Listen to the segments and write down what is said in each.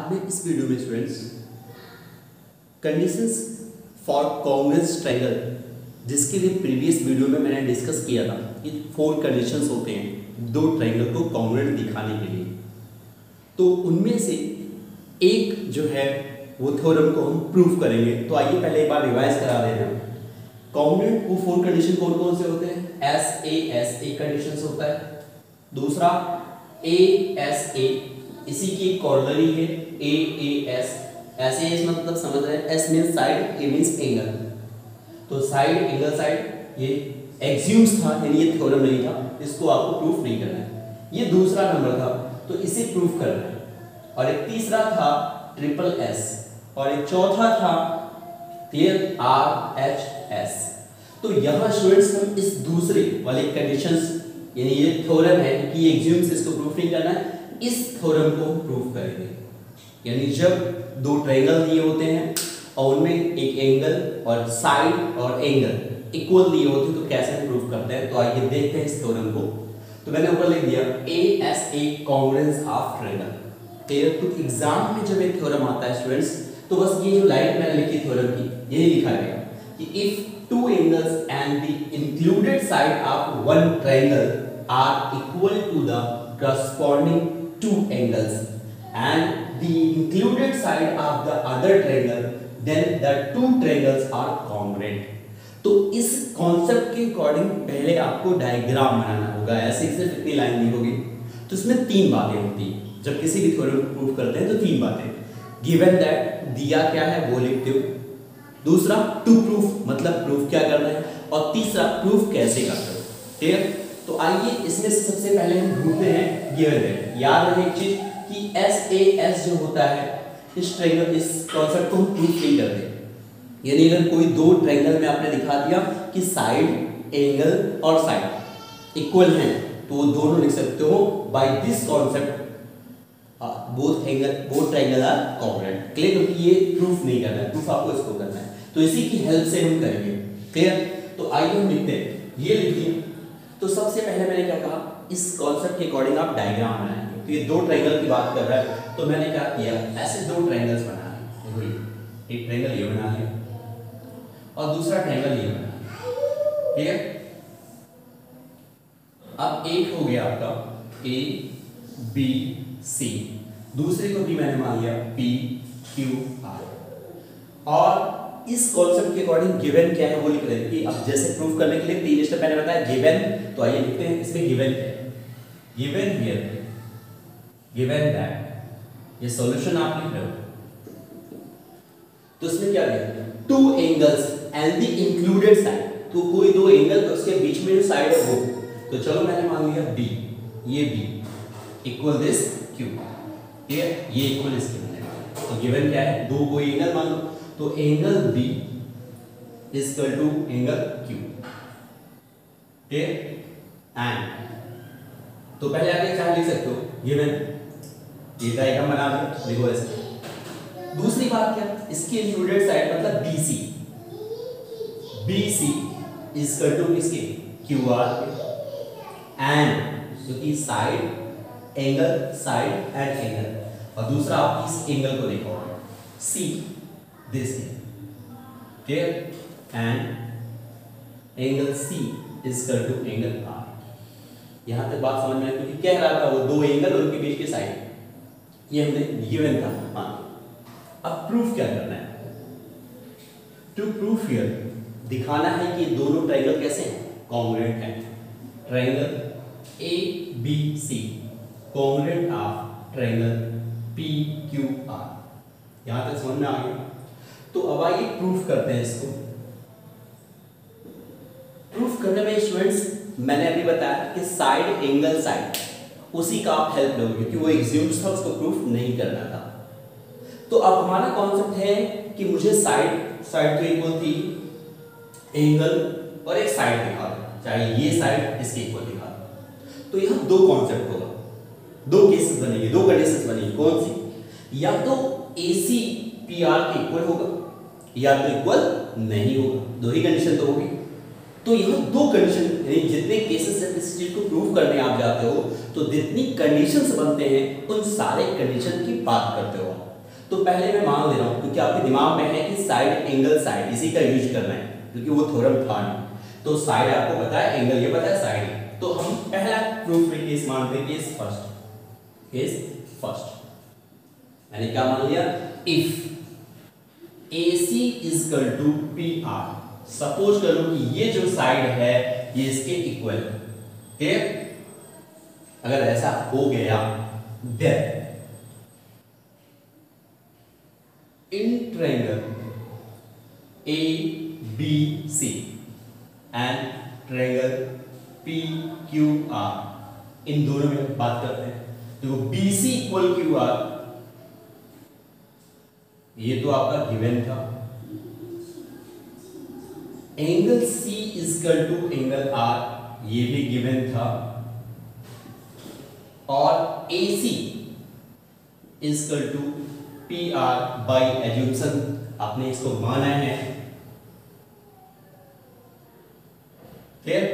आज मैं इस वीडियो में students conditions for congruence triangle, जिसके लिए प्रीवियस वीडियो में मैंने डिस्कस किया था कि 4 कंडीशंस होते हैं दो ट्रायंगल को कॉन्ग्रुएंट दिखाने के लिए। तो उनमें से एक जो है वो थ्योरम को हम प्रूव करेंगे। तो आइए पहले एक बार रिवाइज करा देते हैं। कॉन्ग्रुएंट वो 4 कंडीशन कौन कौन से होते हैं? एस ए कंडीशन होता है। दूसरा ए इसी की कॉर्नरी है एस। ऐसे एस मतलब समझ रहे हैं, एस मींस साइड, ए मींस एंगल। तो साइड एंगल साइड ये एक्सियोम्स था, यानी ये थ्योरम नहीं था, इसको आपको प्रूफ नहीं करना है। ये दूसरा नंबर था, तो इसे प्रूफ करना है। और एक तीसरा था ट्रिपल एस, और एक चौथा था क्लियर RHS। तो यहाँ स्टूडेंट्स हम इस दूसरे वाले कंडीशंस, यानी ये थ्योरम है कि ये एक्सियोम्स, इसको प्रूफ नहीं करना है, इस थ्योरम को प्रूफ करेंगे। यानी जब दो ट्रायंगल दिए होते हैं और उनमें एक एंगल और साइड और एंगल इक्वल दिए होते हैं, तो कैसे हम प्रूफ करते हैं। तो आइए देखते हैं इस थ्योरम को। तो मैंने ऊपर लिख दिया ASA congruence of triangle. Clear? तो एग्जाम में जब ये थ्योरम आता है स्टूडेंट्स, तो बस ये जो लाइन मैंने लिखी थ्योरम की, यही लिखा गया कि if two angles and the included side of one triangle are equal to the corresponding two angles and the included side of the other triangle, then the two triangles are congruent। तो इस concept के according पहले आपको diagram बनाना होगा। ऐसे सिर्फ इतनी line नहीं होगी। तो इसमें 3 बातें होती हैं जब किसी भी थ्योरम को प्रूव करते हैं। तो 3 बातें, गिवन दैट, दिया क्या है वो लिखते हो। दूसरा टू प्रूफ, मतलब प्रूफ क्या करना है। और तीसरा प्रूफ कैसे करते हो। ठीक है? तो आइए इसमें से सबसे पहले हम ढूंढते हैं गिवन दैट। याद रहे एक चीज कि SAS जो होता है, इस ट्रायंगल, इस कॉन्सेप्ट को हम प्रूफ नहीं करते। यानी अगर कोई दो ट्रायंगल में आपने दिखा दिया कि साइड एंगल और साइड इक्वल हैं, तो वो दोनों लिख सकते हो by this concept both triangle are congruent. Clear? क्योंकि ये प्रूफ नहीं करना है, प्रूफ आपको इसको करना है, तो इसी की हेल्प से हम करेंगे। क्लियर? तो आइए हम लिखते हैं, ये लिखिए। तो सबसे पहले मैंने क्या कहा, इस कॉन्सेप्ट के अकॉर्डिंग आप डायग्राम बनाएंगे। तो ये दो ट्रायंगल की बात कर रहा है, तो मैंने क्या किया, ऐसे दो ट्रायंगल्स बना लिए। देखो एक ट्रायंगल ये बना लिया और दूसरा ट्रायंगल ये बना लिया। ठीक है? अब एक हो गया आपका ABC, दूसरे को भी मैंने मान लिया PQR। और इस कॉन्सेप्ट के अकॉर्डिंग गिवन क्या है वो लिख रहे हैं कि अब जैसे प्रूफ करने के लिए 3 स्टेप मैंने बताया गिवन। तो आइए लिखते हैं इसमें गिवन क्या है। गिवन हियर, गिवन दैट, ये सॉल्यूशन आप लिख रहे हो। तो इसमें क्या दिया, 2 angles and the included side. तो कोई दो एंगल और उसके बीच में जो साइड है वो, तो चलो मैंने मान लिया B, ये B इक्वल दिस Q। ये इक्वल इसके बनेगा। तो गिवन क्या है, दो कोई एंगल मान लो, तो angle B is equal to angle Q। And तो पहले आगे क्या लिख सकते हो, गिवन, ये डायग्राम बना दो, देखो ऐसे। दूसरी बात क्या, इसकी इंक्लूडेड साइड मतलब BC इज इक्वल टू इसके QR एंड, क्योंकि साइड साइड एंड एंगल। और दूसरा आप इस एंगल को देखो C, this clear, and angle C is equal to angle R। यहां तक बात समझ में आई? क्योंकि कह रहा था वो दो एंगल और उनके बीच के साइड, ये हमने गिवन था। हाँ, अब प्रूफ क्या करना है। टू प्रूफ हियर, दिखाना है कि दोनों ट्रायंगल कैसे हैं, कॉन्ग्रुएंट हैं। Triangle ABC congruent of triangle PQR। यहां तक समझ में आ गया? तो अब आइए प्रूफ करते हैं इसको। प्रूफ करने में स्टूडेंट्स मैंने अभी बताया कि साइड एंगल साइड, उसी का आप हेल्प लोगे, क्योंकि वो एक्सियोम्स था, उसको प्रूफ नहीं करना था। तो अब हमारा कॉन्सेप्ट है कि मुझे साइड तो इक्वल थी, एंगल और एक साइड दिखा दो, चाहे ये साइड इसके इक्वल दिखा दो। तो यहां दो कॉन्सेप्ट होगा, दो केसेस बनेंगे, दो कंडीशंस बनेंगी। कौन सी? या तो AC PR के इक्वल होगा या तो इक्वल नहीं होगा, दो ही कंडीशन तो होगी। तो यहां दो कंडीशन, यानी जितने केसेस इस चीज को प्रूव करने आप जाते हो, तो जितनी कंडीशंस बनते हैं उन सारे कंडीशन की बात करते हो। तो पहले मैं मान ले रहा हूं क्योंकि आपके दिमाग में है कि साइड एंगल साइड इसी का यूज करना है क्योंकि वो थ्योरम था नहीं। तो साइड आपको पता है, एंगल ये पता है, साइड। तो हम पहला प्रूफ में केस मानते हैं, केस फर्स्ट। केस फर्स्ट मैंने क्या मान लिया, if AC equal to PR, suppose करो कि ये जो साइड है ये इसके इक्वल है, ठीक। अगर ऐसा हो गया then in triangle ABC and triangle PQR, इन दोनों में बात करते हैं। देखो BC इक्वल QR, ये तो आपका गिवन था। Angle C equal to angle R, ये भी गिवन था। और AC equal to PR by assumption, आपने इसको माना है, क्लियर।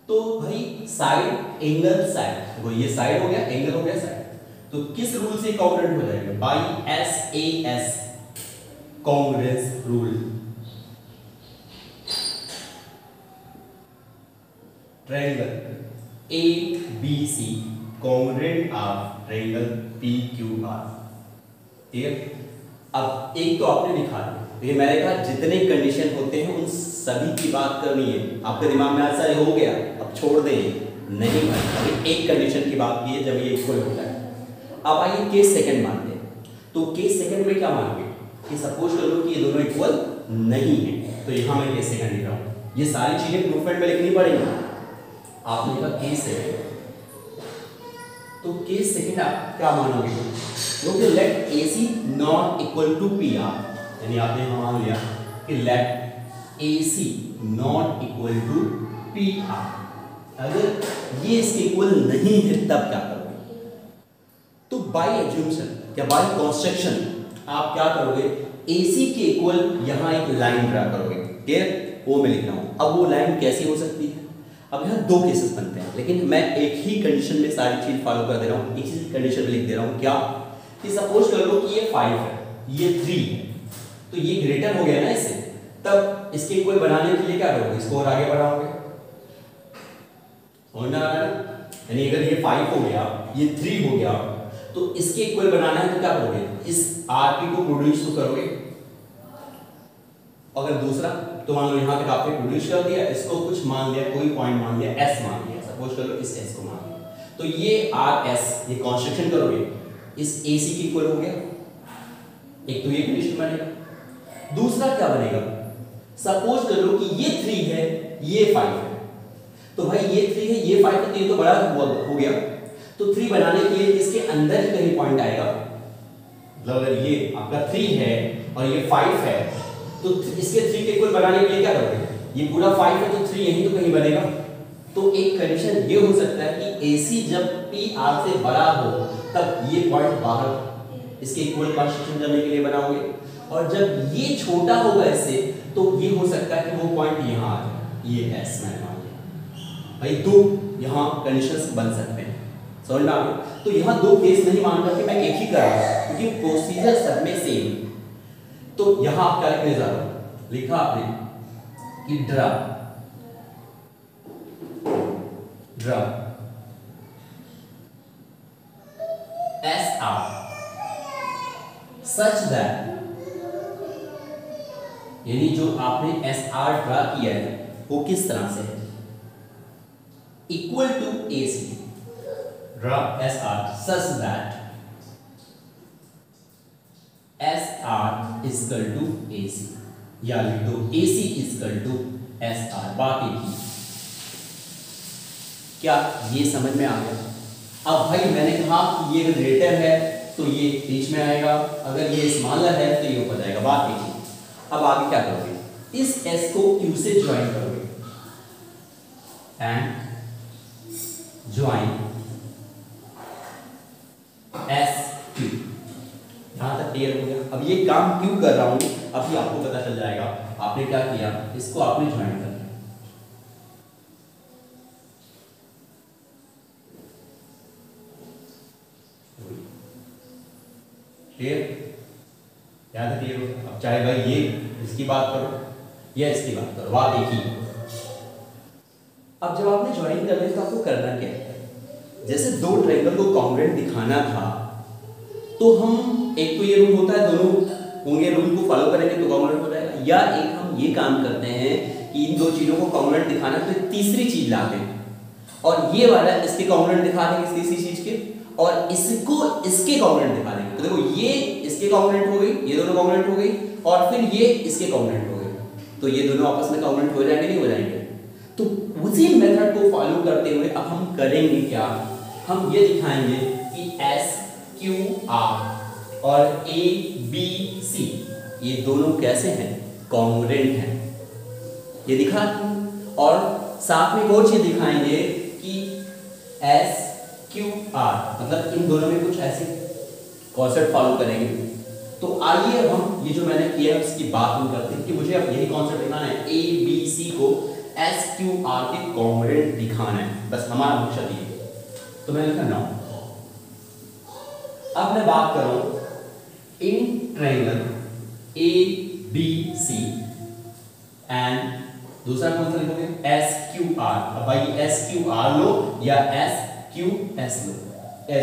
तो भाई साइड एंगल साइड, देखो ये साइड हो गया, एंगल हो गया, साइड। तो किस रूल से कॉन्ग्रुएंट हो जाएगा, by SAS congruence rule. Triangle ABC congruent of triangle PQR, ठीक है। अब एक तो आपने लिखा है, लेकिन मैंने कहा जितने कंडीशन होते हैं उन सभी की बात करनी है। आपके दिमाग में आज सारे हो गया, अब छोड़ दें, नहीं भाई, अभी एक कंडीशन की बात की है जब ये इक्वल होता है। अब आइए केस सेकंड मानते हैं। तो केस सेकंड में क्या मानोगे कि सपोज कर लो कि ये दोनों इक्वल नहीं है, तो यहां मैं केस सेकंड लिख रहा हूं। ये सारी चीजें प्रूफमेंट में लिखनी पड़ेगी। आपने लिखा केस सेकंड, तो केस सेकंड आप क्या मानोगे, क्योंकि let AC not equal to PR, यानी आपने यहां मान लिया कि let AC not equal to PR। अगर ये इसके इक्वल नहीं है तब क्या करोगे, तो बाय एज्यूम्शन या बाय कंस्ट्रक्शन आप क्या करोगे, AC के इक्वल यहां एक लाइन ड्रा करोगे, ठीक है, वो मैं लिख रहा हूं। अब वो लाइन कैसी हो सकती है, अब यहाँ दो केसेस बनते हैं, लेकिन मैं एक ही कंडीशन में सारी चीज फॉलो कर दे रहा हूँ, एक ही कंडीशन में लिख दे रहा हूँ। क्या कि सपोज कर लो कि ये 5 है, ये 3 है, तो ये ग्रेटर हो गया ना इससे, तब इसके इक्वल बनाने के लिए क्या करोगे, इसको और आगे बढ़ाओगे, समझ आ रहा है। यानी अगर ये 5 हो गया, ये 3 हो गया, तो इसके इक्वल बनाना है तो क्या करोगे, इस RP को प्रोड्यूस तो करोगे। अगर दूसरा, तो मान लो यहां तक आपने प्रोड्यूस कर दिया, इसको कुछ मान लिया, कोई पॉइंट मान लिया, S मान लिया, सपोज कर लो इस S को मान लिया, तो ये RS, ये कंस्ट्रक्शन करोगे, इस AC के इक्वल हो गया। एक तो ये कंडीशन बनेगा। दूसरा क्या बनेगा, सपोज कर लो कि ये 3 है, ये 5 है, तो भाई ये 3 है, ये 5 है, तो ये तो बड़ा हो गया, तो 3 बनाने के लिए इसके अंदर ही कहीं पॉइंट आएगा। मतलब अगर ये आपका 3 है और ये 5 है, तो इसके 3 के इक्वल बनाने के लिए क्या करोगे, ये पूरा 5 है तो 3 यहीं तो कहीं बनेगा। तो एक कंडीशन ये हो सकता है कि AC जब PR से बड़ा हो तब ये पॉइंट बाहर इसके इक्वल कंस्ट्रक्शन करने के लिए बनाओगे, और जब ये छोटा होगा इससे, तो ये हो सकता है कि वो पॉइंट यहां आ जाए, ये S मैंने मान लिया। भाई दो यहां कंडीशंस बन सकते हैं, समझ में आ गया। तो यहां दो केस नहीं मान करके मैं एक ही कर रहा हूं, क्योंकि प्रोसीजर सब में सेम। तो यहां आप क्या लिखने जा रहे हो, लिखा आपने कि ड्रा SR such that, यानी जो आपने SR ड्रा किया है वो किस तरह से है, equal to AC, draw SR such that SR equal to AC, या लिख दो AC इक्वल टू SR। बाकी की क्या ये समझ में आ गया। अब भाई मैंने कहा कि ये ग्रेटर है तो ये बीच में आएगा, अगर ये स्मॉलर है तो ये ऊपर जाएगा। बात देखिए, अब आगे क्या करोगे, इस S को Q से ज्वाइन करोगे एंड ज्वाइन SQ, यहां तक क्लियर हो गया। अब ये काम क्यों कर रहा हूं अभी आपको पता चल जाएगा। आपने क्या किया, इसको आपने ज्वाइन कर दिया, क्लियर? याद है क्लियर? अब चाहे भाई ये इसकी बात करो या इसकी बात करो, बात एक ही है। अब जब आपने ज्वाइन करना है तो आपको करना क्या है? जैसे दो ट्रायंगल को कॉन्ग्रुएंट दिखाना था तो हम, एक तो ये रूल होता है दोनों होंगे, रूल को फॉलो करेंगे तो कॉन्ग्रुएंट हो जाएगा, या एक हम ये काम करते हैं कि इन दो चीजों को कॉन्ग्रुएंट दिखाना तो एक तीसरी चीज लाते हैं और ये वाला इसके कॉन्ग्रुएंट दिखा देंगे इस तीसरी चीज के, और इसको इसके कॉन्ग्रुएंट दिखा देंगे। तो देखो ये इसके कॉन्ग्रुएंट हो गई, ये दोनों कॉन्ग्रुएंट हो गई, और फिर ये इसके कॉन्ग्रुएंट हो गए, तो ये दोनों आपस में कॉन्ग्रुएंट हो जाएंगे नहीं हो जाएंगे? तो उसी मेथड को फॉलो करते हुए अब हम करेंगे क्या, हम ये दिखाएंगे कि एस क्यू आर और ए बी सी ये दोनों कैसे हैं, कॉन्ग्रुएंट हैं, ये दिखा। और साथ में एक और चीज दिखाएंगे कि एस क्यू आर मतलब इन दोनों में कुछ ऐसे कॉन्सेप्ट फॉलो करेंगे। तो आइए अब हम ये जो मैंने किया है उसकी बात हम करते हैं कि मुझे अब यही कॉन्सेप्ट दिखाना है, ए बी सी को एस क्यू आर के कॉन्ग्रुएंट दिखाना है, बस हमारा मकसद ये। तो मैंने लिखा नाउ। अब मैं बात कर रहा हूं in triangle A B C and दूसरा कौन सा लिखोगे, एस क्यू आर। अब भाई एस क्यू आर लो या S Q S low,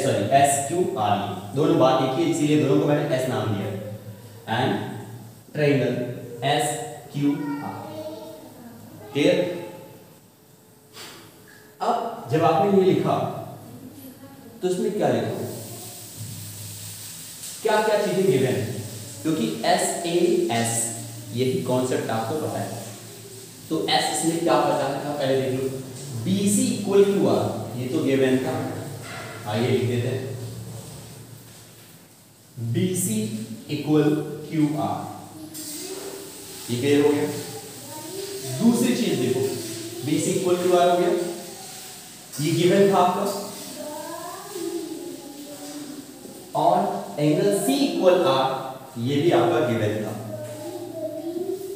sorry S Q are लो, दोनों बात एक ही, इसीलिए दोनों को मैंने एस नाम दिया। And triangle S Q are, clear? अब जब आपने ये लिखा तो इसमें क्या लिखा, क्या क्या चीजें गिवन है, क्योंकि एस ए एस यही कॉन्सेप्ट आपको पता है। तो एस इसमें क्या पता है पहले देख लो, B C equal to R, ये तो गिवन था, आइए लिख देते हैं B C equal Q R, ये क्लियर हो गया। दूसरी चीज देखो, B C equal to R हो गया, ये गिवन था आपका, और एंगल सी इक्वल आर ये भी आपका गिवन था,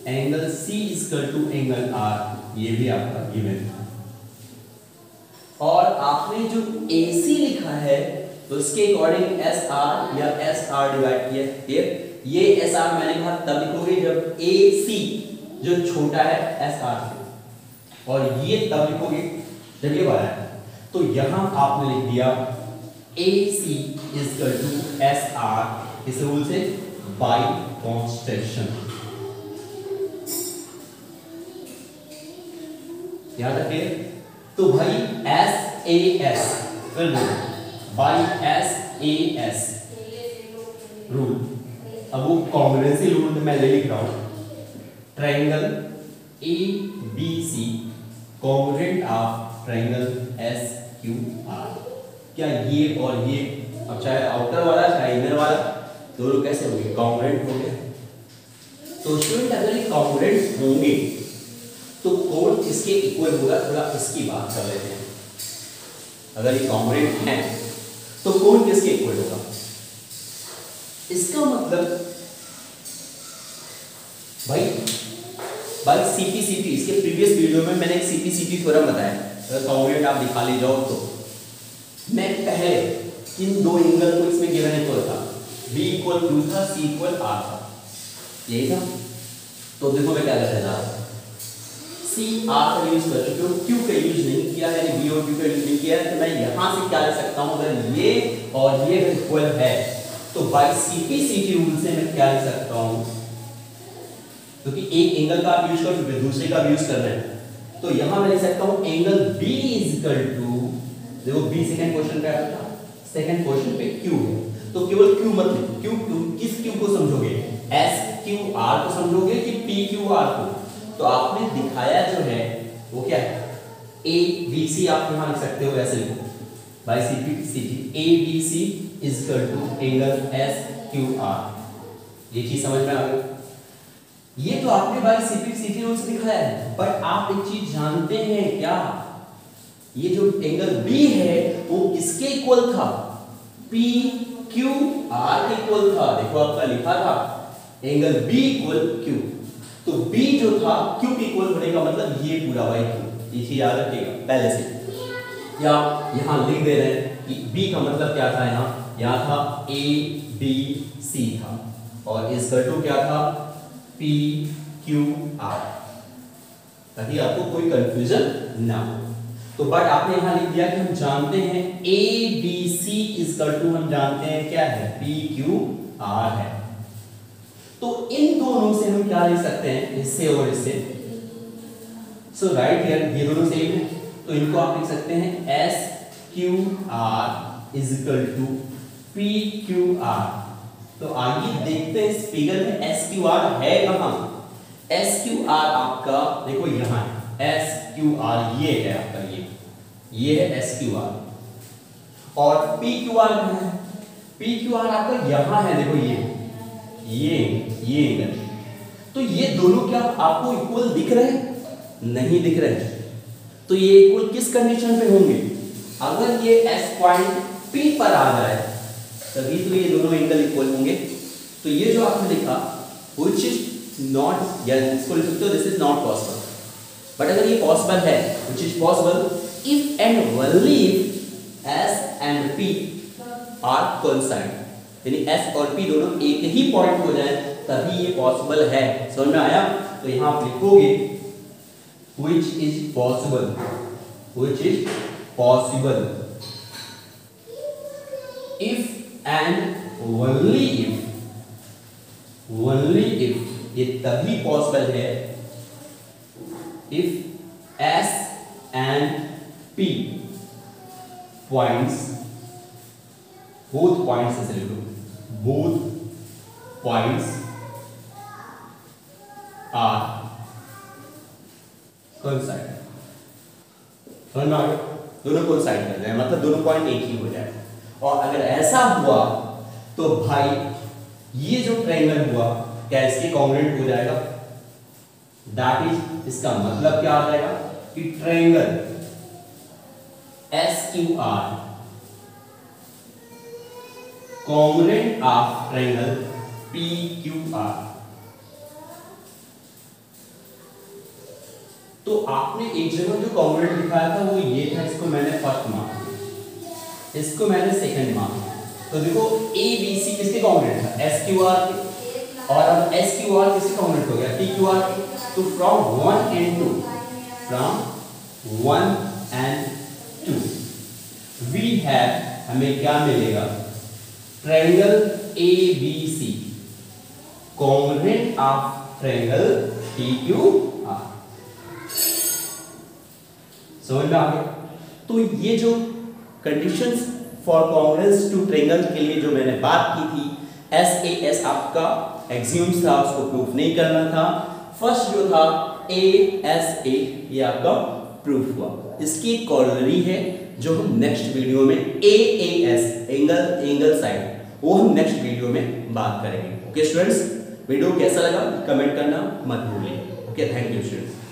angle C equal to angle R ये भी आपका गिवन था। और आपने जो AC लिखा है तो उसके अकॉर्डिंग एस आर या एस आर डिवाइड किया, क्लियर? ये एस आर मैंने कहा तब लिखोगे जब AC जो छोटा है एस आर से, और ये तब लिखोगे जब ये बड़ा है। तो यहां आपने लिख दिया AC is equal to SR, इस रूल से बाय कॉन्स्टेंशन, याद रखिए। तो भाई SAS कर दो बाय SAS रूल, अब वो कॉन्ग्रुएंसी रूल में मैं लिख रहा हूं, triangle ABC congruent of triangle SQR। क्या ये और ये, अब चाहे आउटर वाला चाहे इनर वाला, दोनों कैसे होंगे, कॉन्ग्रुएंट होंगे। तो स्टूडेंट अगर ये कॉन्ग्रुएंट होंगे तो कौन किसके इक्वल होगा, थोड़ा इसकी बात कर लेते हैं। अगर ये कॉन्ग्रुएंट है तो कौन किसके इक्वल होगा, इसका मतलब भाई CP/CP, इसके प्रीवियस वीडियो में मैंने एक CP/CP थ्योरम बताया, अगर कॉन्ग्रुएंट आप दिखा ले जाओ तो मैं पहले इन दो एंगल को इसमें गिवन इक्वल था, B इक्वल टू था, C इक्वल R था, यही था। तो देखो मैं क्या करने जा रहा हूं, C R का यूज कर चुके हो, Q का यूज नहीं किया है, B और Q का यूज नहीं किया है, तो मैं यहां से क्या लिख सकता हूं, अगर ये और ये इक्वल है तो बाय CP/CP रूल से मैं क्या लिख सकता हूं, क्योंकि एक एंगल का आप यूज कर चुके हो, दूसरे का भी यूज कर रहे हैं, तो यहां मैं लिख सकता हूं angle B is equal to, देखो B सेकंड क्वेश्चन पे आया था, सेकंड क्वेश्चन पे Q है, तो केवल Q मत लिखो, Q किस Q को समझोगे, SQR को समझोगे कि PQR को। तो आपने दिखाया जो है वो क्या है, ABC आप यहां लिख सकते हो, ऐसे लिखो by CP/CP ABC is equal to angle SQR, ये चीज समझ में आ गई। ये तो आपने बाय CP/CP रूल से दिखाया है, बट आप एक चीज जानते हैं क्या, ये जो एंगल B है वो किसके इक्वल था, PQR के इक्वल था। देखो आपका लिखा था एंगल B इक्वल Q, तो B जो था Q के इक्वल होने का मतलब ये पूरा बाय Q, ये चीज याद रखिएगा पहले से, या यहां लिख दे रहे हैं कि B का मतलब क्या था, यहाँ यहाँ था ए बी सी था और इसका टू क्या था पी क्यू आर, ताकि आपको कोई कंफ्यूजन ना हो। तो बट आपने यहां लिख दिया कि हम जानते हैं A B C equal to हम जानते हैं क्या है पी क्यू आर है। तो इन दोनों से हम क्या लिख सकते हैं, इससे और इससे। सो राइट हियर ये दोनों सेम है, तो इनको आप लिख सकते हैं S Q R equal to P Q R. तो आइए देखते हैं इस फिगर में एस क्यू आर है कहां। एस क्यू आर आपका देखो यहां है, एस क्यू आर ये है आपका, ये है एस क्यू आर। और पी क्यू आर कहां है, पी क्यू आर आपका यहां है, देखो ये एंगल। तो ये दोनों क्या आपको इक्वल दिख रहे हैं, नहीं दिख रहे। तो ये इक्वल किस कंडीशन पे होंगे, अगर ये एस पॉइंट पी पर आ जाए तभी तो ये दोनों एंगल इक्वल होंगे। तो ये जो आपने लिखा व्हिच इज नॉट, या इसको लिख सकते हो this is not possible. But अगर ये पॉसिबल है, which is possible if and only if S and P R coincide, यानी एस और पी दोनों एक ही पॉइंट हो जाए तभी ये पॉसिबल है। समझ में आया? तो यहां आप लिखोगे which is possible, which is possible if and only if ये तभी पॉसिबल है if S and P points, both points ऐसे लिखो, both points are कोइंसाइड। समझ में आ गया? दोनों कोइंसाइड कर जाए मतलब दोनों पॉइंट एक ही हो जाए। और अगर ऐसा हुआ तो भाई ये जो ट्रायंगल हुआ क्या इसके कॉन्ग्रुएंट हो जाएगा, दैट इज, इसका मतलब क्या आ जाएगा कि triangle S Q are congruent of triangle P Q R. तो आपने एक जगह जो कॉन्ग्रुएंट लिखाया था वो ये था, इसको मैंने फर्स्ट मार्क, इसको मैंने सेकंड मार्क। तो देखो ए बी सी किसके कॉन्ग्रुएंट था, एस क्यू आर के, और अब एस क्यू आर किसके कॉन्ग्रुएंट हो गया, पी क्यू आर के। तो from 1 and 2, from 1 and 2 we have, हमें क्या मिलेगा, triangle A B C congruent of triangle P Q R. समझ में आ गया? तो ये जो conditions for congruence two triangle के लिए जो मैंने बात की थी, SAS आपका एक्सियोम्स था, उसको प्रूफ नहीं करना था। फर्स्ट जो था ASA ये आपका प्रूफ हुआ। इसकी कॉर्नरी है जो हम नेक्स्ट वीडियो में AAS एंगल साइड, वो हम नेक्स्ट वीडियो में बात करेंगे। ओके स्टूडेंट्स, वीडियो कैसा लगा कमेंट करना मत भूलिए। Okay, thank you students.